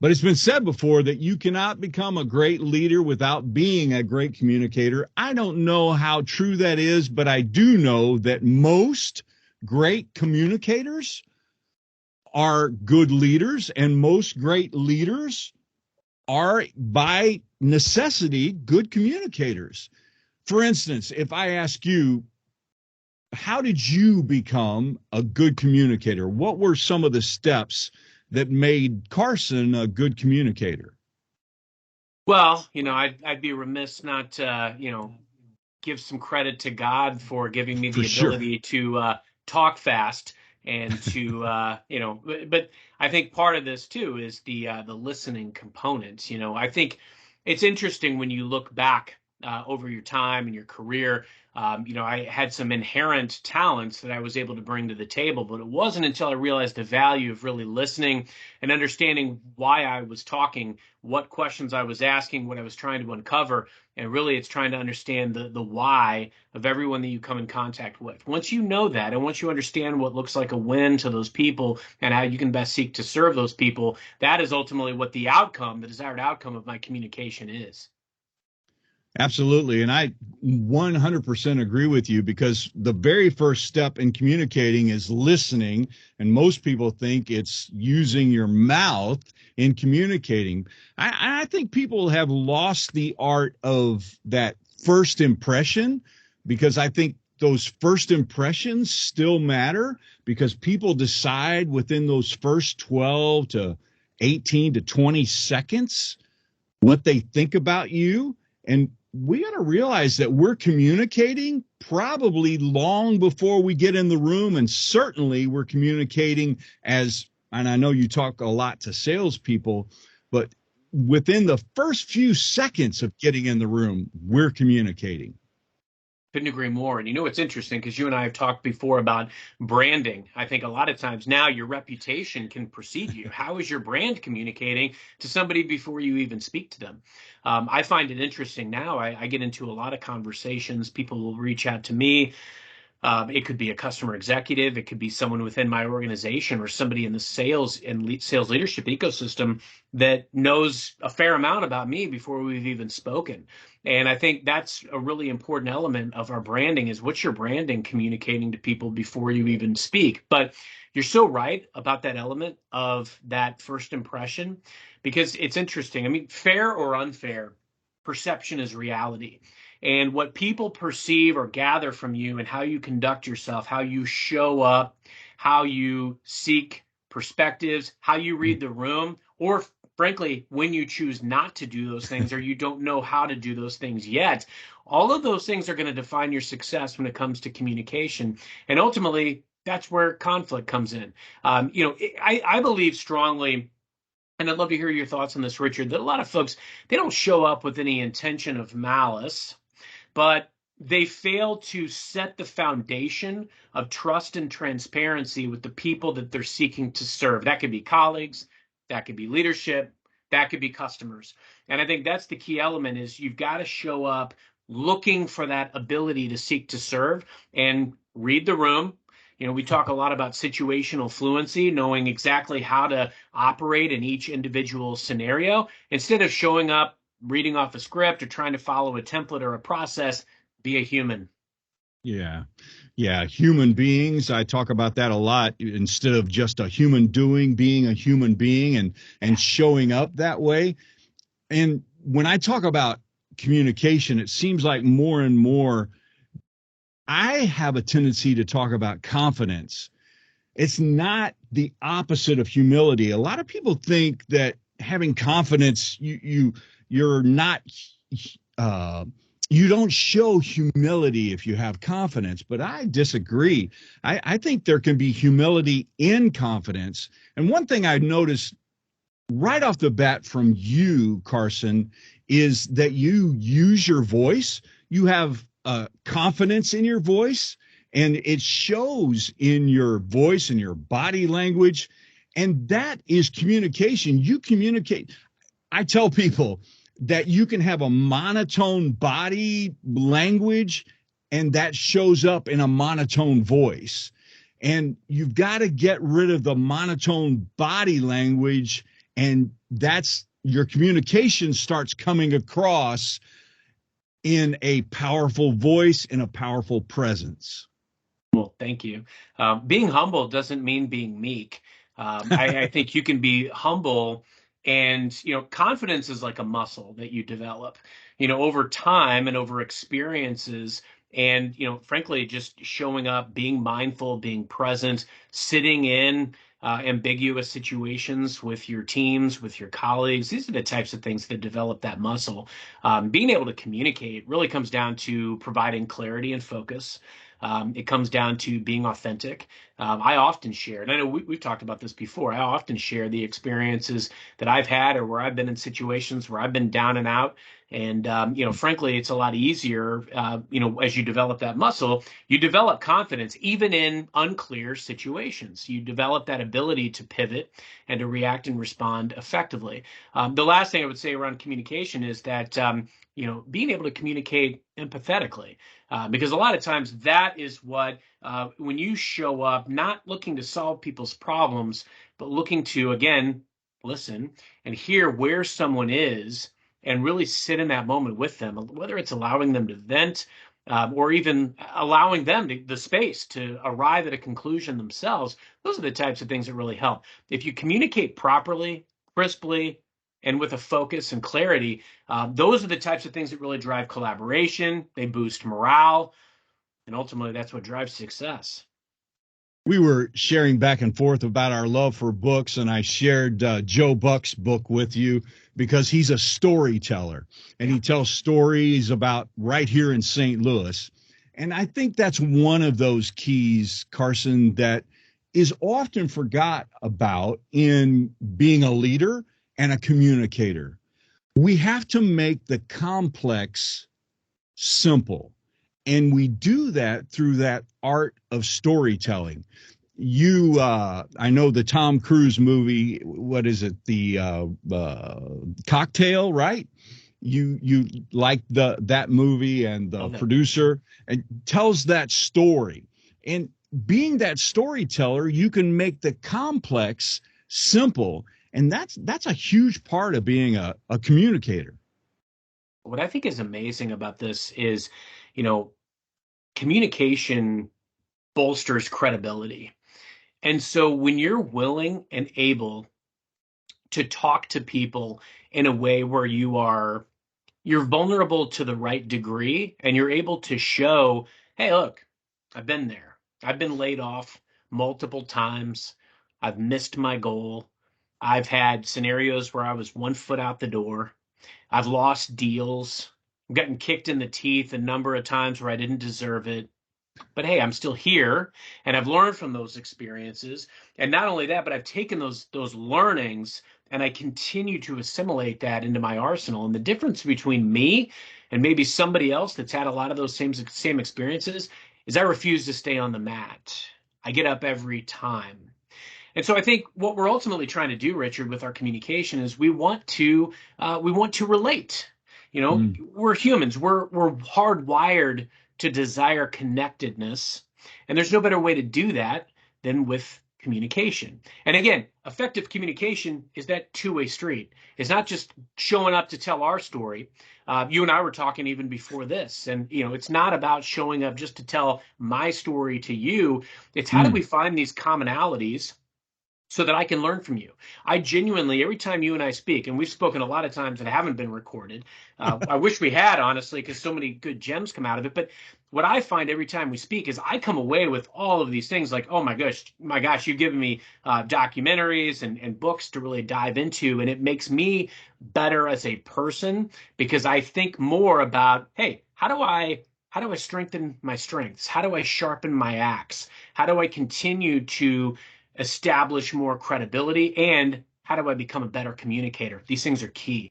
But it's been said before that you cannot become a great leader without being a great communicator. I don't know how true that is, but I do know that most great communicators are good leaders, and most great leaders are, by necessity, good communicators. For instance, if I ask you, how did you become a good communicator? What were some of the steps that made Carson a good communicator? Well, I'd be remiss not to, give some credit to God for giving me For the sure. ability to talk fast and to, but I think part of this too is the listening component. I think it's interesting when you look back over your time and your career. I had some inherent talents that I was able to bring to the table, but it wasn't until I realized the value of really listening and understanding why I was talking, what questions I was asking, what I was trying to uncover. And really, it's trying to understand the why of everyone that you come in contact with. Once you know that, and once you understand what looks like a win to those people and how you can best seek to serve those people, that is ultimately what the outcome, the desired outcome of my communication is. Absolutely. And I 100% agree with you, because the very first step in communicating is listening. And most people think it's using your mouth in communicating. I think people have lost the art of that first impression, because I think those first impressions still matter, because people decide within those first 12 to 18 to 20 seconds what they think about you. And we got to realize that we're communicating probably long before we get in the room. And certainly we're communicating and I know you talk a lot to salespeople, but within the first few seconds of getting in the room, we're communicating. Couldn't agree more. And it's interesting because you and I have talked before about branding. I think a lot of times now your reputation can precede you. How is your brand communicating to somebody before you even speak to them? I find it interesting now. I get into a lot of conversations. People will reach out to me. It could be a customer executive. It could be someone within my organization or somebody in the sales and sales leadership ecosystem that knows a fair amount about me before we've even spoken. And I think that's a really important element of our branding is what's your branding communicating to people before you even speak. But you're so right about that element of that first impression, because it's interesting. I mean, fair or unfair, perception is reality. And what people perceive or gather from you and how you conduct yourself, how you show up, how you seek perspectives, how you read the room, or frankly, when you choose not to do those things or you don't know how to do those things yet, all of those things are going to define your success when it comes to communication. And ultimately, that's where conflict comes in. I believe strongly, and I'd love to hear your thoughts on this, Richard, that a lot of folks, they don't show up with any intention of malice, but they fail to set the foundation of trust and transparency with the people that they're seeking to serve. That could be colleagues, that could be leadership, that could be customers. And I think that's the key element is you've got to show up looking for that ability to seek to serve and read the room. We talk a lot about situational fluency, knowing exactly how to operate in each individual scenario instead of showing up reading off a script or trying to follow a template or a process. Be a human. Yeah. Yeah. Human beings. I talk about that a lot, instead of just a human doing, being a human being and showing up that way. And when I talk about communication, it seems like more and more I have a tendency to talk about confidence. It's not the opposite of humility. A lot of people think that having confidence, you're not uh, you don't show humility if you have confidence, but I disagree. I think there can be humility in confidence. And one thing I noticed right off the bat from you, Carson, is that you use your voice. You have confidence in your voice, and it shows in your voice and your body language. And that is communication. You communicate. I tell people that you can have a monotone body language, and that shows up in a monotone voice. And you've got to get rid of the monotone body language And that's your communication starts coming across in a powerful voice, in a powerful presence. Well, thank you. Being humble doesn't mean being meek. I think you can be humble, and confidence is like a muscle that you develop, over time and over experiences, and frankly, just showing up, being mindful, being present, sitting in ambiguous situations with your teams, with your colleagues. These are the types of things that develop that muscle. Being able to communicate really comes down to providing clarity and focus. It comes down to being authentic. I often share, and I know we've talked about this before. I often share the experiences that I've had, or where I've been in situations where I've been down and out. And frankly, it's a lot easier. As you develop that muscle, you develop confidence even in unclear situations. You develop that ability to pivot and to react and respond effectively. The last thing I would say around communication is that being able to communicate empathetically. Because a lot of times that is what, when you show up, not looking to solve people's problems, but looking to, again, listen and hear where someone is and really sit in that moment with them, whether it's allowing them to vent or even allowing them the space to arrive at a conclusion themselves. Those are the types of things that really help. If you communicate properly, crisply, and with a focus and clarity, those are the types of things that really drive collaboration. They boost morale, and ultimately, that's what drives success. We were sharing back and forth about our love for books, and I shared Joe Buck's book with you because he's a storyteller and Yeah. he tells stories about right here in St. Louis. And I think that's one of those keys, Carson, that is often forgot about in being a leader and a communicator. We have to make the complex simple. And we do that through that art of storytelling. I know the Tom Cruise movie, what is it? Cocktail, right? You like that movie, and the Love that movie. producer and tells that story. And being that storyteller, you can make the complex simple. And that's a huge part of being a communicator. What I think is amazing about this is, you know, communication bolsters credibility. And so when you're willing and able to talk to people in a way where you're vulnerable to the right degree and you're able to show, hey, look, I've been there. I've been laid off multiple times. I've missed my goal. I've had scenarios where I was 1 foot out the door. I've lost deals. I've gotten kicked in the teeth a number of times where I didn't deserve it. But hey, I'm still here and I've learned from those experiences. And not only that, but I've taken those learnings and I continue to assimilate that into my arsenal. And the difference between me and maybe somebody else that's had a lot of those same experiences is I refuse to stay on the mat. I get up every time. And so I think what we're ultimately trying to do, Richard, with our communication is we want to relate. Mm. We're humans. We're hardwired to desire connectedness, and there's no better way to do that than with communication. And again, effective communication is that two-way street. It's not just showing up to tell our story. You and I were talking even before this, and it's not about showing up just to tell my story to you. It's how do we Mm. find these commonalities so that I can learn from you. I genuinely, every time you and I speak, and we've spoken a lot of times that haven't been recorded. I wish we had, honestly, because so many good gems come out of it. But what I find every time we speak is I come away with all of these things like, oh my gosh, you've given me documentaries and books to really dive into. And it makes me better as a person because I think more about, hey, how do I strengthen my strengths? How do I sharpen my axe? How do I continue to establish more credibility? And how do I become a better communicator? These things are key.